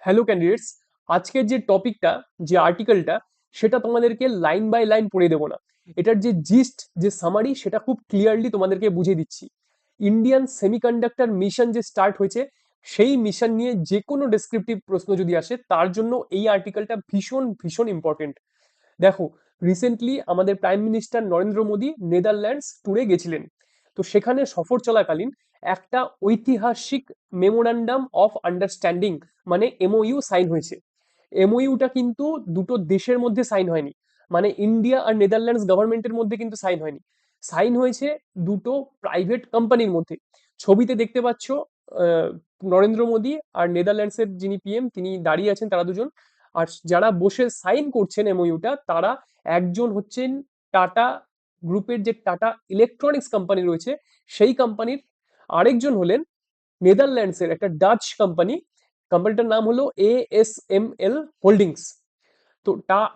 Hello candidates, আজকের যে টপিকটা, যে আর্টিকেলটা, সেটা তোমাদেরকে লাইন বাই লাইন পড়ে দেবো না। এটার যে জিস্ট, যে সামারি, সেটা খুব ক্লিয়ারলি তোমাদেরকে বুঝিয়ে দিচ্ছি। ইন্ডিয়ান সেমিকন্ডাক্টর মিশন যে স্টার্ট হয়েছে, সেই মিশন নিয়ে যে কোনো ডেসক্রিপটিভ প্রশ্ন যদি আসে, তার জন্য এই আর্টিকেলটা ভীষণ ভীষণ ইম্পর্টেন্ট। দেখো, রিসেন্টলি আমাদের prime minister Narendra Modi Netherlands ট্যুরে গেছিলেন। তো সেখানে সফর চলাকালীন একটা ঐতিহাসিক মেমোরান্ডাম অফ আন্ডারস্ট্যান্ডিং, মানে এমওইউ সাইন হয়েছে। এমওইউটা কিন্তু দুটো দেশের মধ্যে সাইন হয়নি, মানে ইন্ডিয়া আর নেদারল্যান্ডস গভর্নমেন্টের মধ্যে কিন্তু সাইন হয়নি। সাইন হয়েছে দুটো প্রাইভেট কোম্পানির মধ্যে। ছবিতে দেখতে পাচ্ছ, আহ, নরেন্দ্র মোদী আর নেদারল্যান্ডসের যিনি পিএম তিনি দাঁড়িয়ে আছেন, তারা দুজন। আর যারা বসে সাইন করছেন এমওইউটা, তারা একজন হচ্ছেন টাটা গ্রুপের, যে টাটা ইলেকট্রনিক্স কোম্পানি রয়েছে সেই কোম্পানির। আরেকজন হলেন নেদারল্যান্ডসের একটা ডাচ কোম্পানি। কোম্পানিটার নাম হলো এএসএমএল হোল্ডিংস। তো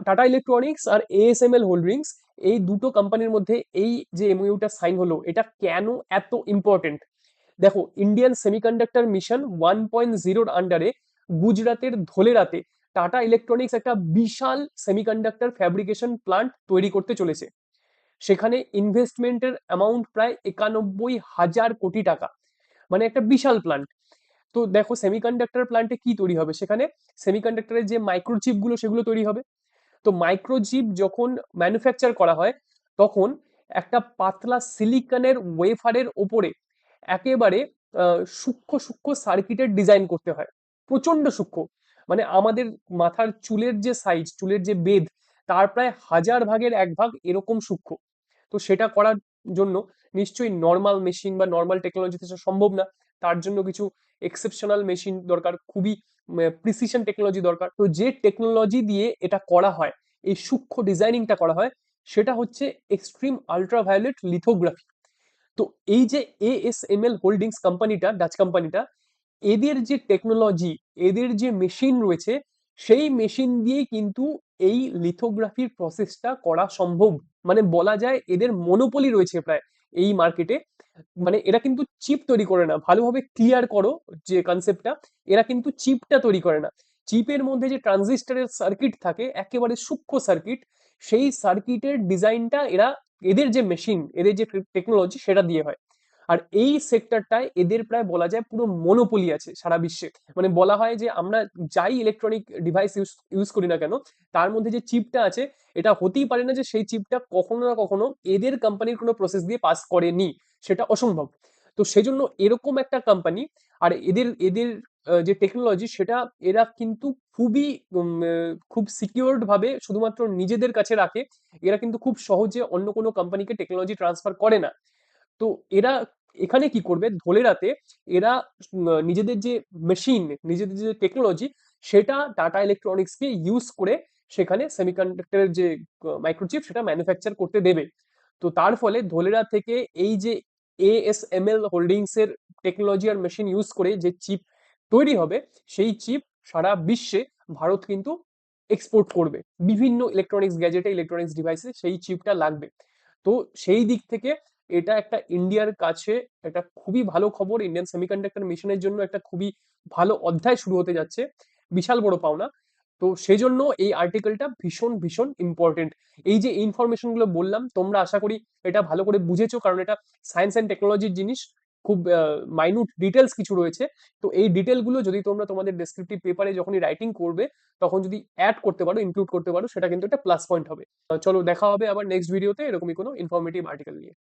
টাটা ইলেকট্রনিক্স আর এএসএমএল হোল্ডিংস, এই দুটো কোম্পানির মধ্যে এই যে এমওইউটা সাইন হলো, এটা কেন এত ইম্পর্টেন্ট? দেখো, ইন্ডিয়ান সেমিকন্ডাক্টর মিশন 1.0-র আন্ডারে গুজরাতের ধোলেরাতে টাটা ইলেকট্রনিক্স একটা বিশাল সেমিকন্ডাক্টর ফ্যাব্রিকেশন প্লান্ট তৈরি করতে চলেছে। সেখানে ইনভেস্টমেন্টের অ্যামাউন্ট প্রায় 91,000 কোটি টাকা, মানে একটা বিশাল প্লান্ট। তো দেখো, সেমিকন্ডাক্টর প্লান্টে কি তৈরি হবে সেখানে? সেমিকন্ডাক্টরের যে মাইক্রোচিপ গুলো, সেগুলো তৈরি হবে। তো মাইক্রোচিপ যখন ম্যানুফ্যাকচার করা হয়, তখন একটা পাতলা সিলিকনের ওয়েফারের ওপরে একেবারে সূক্ষ্ম সূক্ষ্ম সার্কিটের ডিজাইন করতে হয়, প্রচন্ড সূক্ষ্ম। মানে আমাদের মাথার চুলের যে সাইজ, চুলের যে বেধ, তার প্রায় 1000 ভাগের 1 ভাগ এরকম সূক্ষ্ম। তো সেটা করার জন্য নিশ্চয়ই নর্মাল মেশিন বা নর্মাল টেকনোলজিতে সেটা সম্ভব না। তার জন্য কিছু এক্সেপশনাল মেশিন দরকার, খুবই প্রিসিশন টেকনোলজি দরকার। তো যে টেকনোলজি দিয়ে এটা করা হয়, এই সূক্ষ্ম ডিজাইনিংটা করা হয়, সেটা হচ্ছে এক্সট্রিম আল্ট্রাভায়োলেট লিথোগ্রাফি। তো এই যে এএসএমএল হোল্ডিংস কোম্পানিটা, ডাচ কোম্পানিটা, এদের যে টেকনোলজি, এদের যে মেশিন রয়েছে, সেই মেশিন দিয়েই কিন্তু এই লিথোগ্রাফির প্রসেসটা করা সম্ভব। মানে বলা যায় এদের মনোপলি রয়েছে প্রায় এই মার্কেটে। মানে এরা কিন্তু চিপ তৈরি করে না, ভালোভাবে ক্লিয়ার করো যে কনসেপ্টটা। এরা কিন্তু চিপটা তৈরি করে না। চিপের মধ্যে যে ট্রানজিস্টরের সার্কিট থাকে, একেবারে সূক্ষ্ম সার্কিট, সেই সার্কিটের ডিজাইনটা এরা, এদের যে মেশিন, এদের যে টেকনোলজি, সেটা দিয়ে হয়। আর এই সেক্টরটায় এদের প্রায় বলা যায় পুরো মনোপলি আছে সারা বিশ্বে। মানে বলা হয় যে আমরা যাই ইলেকট্রনিক ডিভাইস ইউজ ইউজ করি না কেন, তার মধ্যে যে চিপটা আছে, এটা হতেই পারে না যে সেই চিপটা কখনো না কখনো এদের কোম্পানির কোনো প্রসেস দিয়ে পাস করেনি। সেটা অসম্ভব। তো সেজন্য এরকম একটা কোম্পানি, আর এদের এদের যে টেকনোলজি, সেটা এরা কিন্তু খুবই খুব সিকিউরড ভাবে শুধুমাত্র নিজেদের কাছে রাখে। এরা কিন্তু খুব সহজে অন্য কোনো কোম্পানিকে টেকনোলজি ট্রান্সফার করে না। তো এরা এখানে কি করবে, ধোলেরাতে এরা নিজেদের যে মেশিন, নিজেদের যে টেকনোলজি, সেটা টাটা ইলেকট্রনিক্স কে ইউজ করে সেখানে সেমিকন্ডাক্টরের যে মাইক্রোচিপ, সেটা ম্যানুফ্যাকচার করতে দেবে। তো তার ফলে ধোলেরা থেকে এই যে এএসএমএল হোল্ডিংস এর টেকনোলজি আর মেশিন ইউজ করে যে চিপ তৈরি হবে, সেই চিপ সারা বিশ্বে ভারত কিন্তু এক্সপোর্ট করবে। বিভিন্ন ইলেকট্রনিক্স গ্যাজেটে, ইলেকট্রনিক্স ডিভাইসে সেই চিপটা লাগবে। তো সেই দিক থেকে এটা একটা ইন্ডিয়ার কাছে একটা খুবই ভালো খবর। ইন্ডিয়ান সেমিকন্ডাক্টর মিশনের জন্য একটা খুবই ভালো অধ্যায় শুরু হতে যাচ্ছে, বিশাল বড় পাওনা। তো সেই জন্য এই আর্টিকেলটা ভীষণ ভীষণ ইম্পর্টেন্ট। এই যে ইনফরমেশন গুলো বললাম, তোমরা আশা করি এটা ভালো করে বুঝেছো, কারণ এটা সায়েন্স অ্যান্ড টেকনোলজির জিনিস, খুব মাইনুট ডিটেলস কিছু রয়েছে। তো এই ডিটেল গুলো যদি তোমরা তোমাদের ডেসক্রিপটিভ পেপারে যখনই রাইটিং করবে, তখন যদি অ্যাড করতে পারো, ইনক্লুড করতে পারো, সেটা কিন্তু একটা প্লাস পয়েন্ট হবে। চলো, দেখা হবে আবার নেক্সট ভিডিওতে এরকমই কোনো ইনফরমেটিভ আর্টিকেল নিয়ে।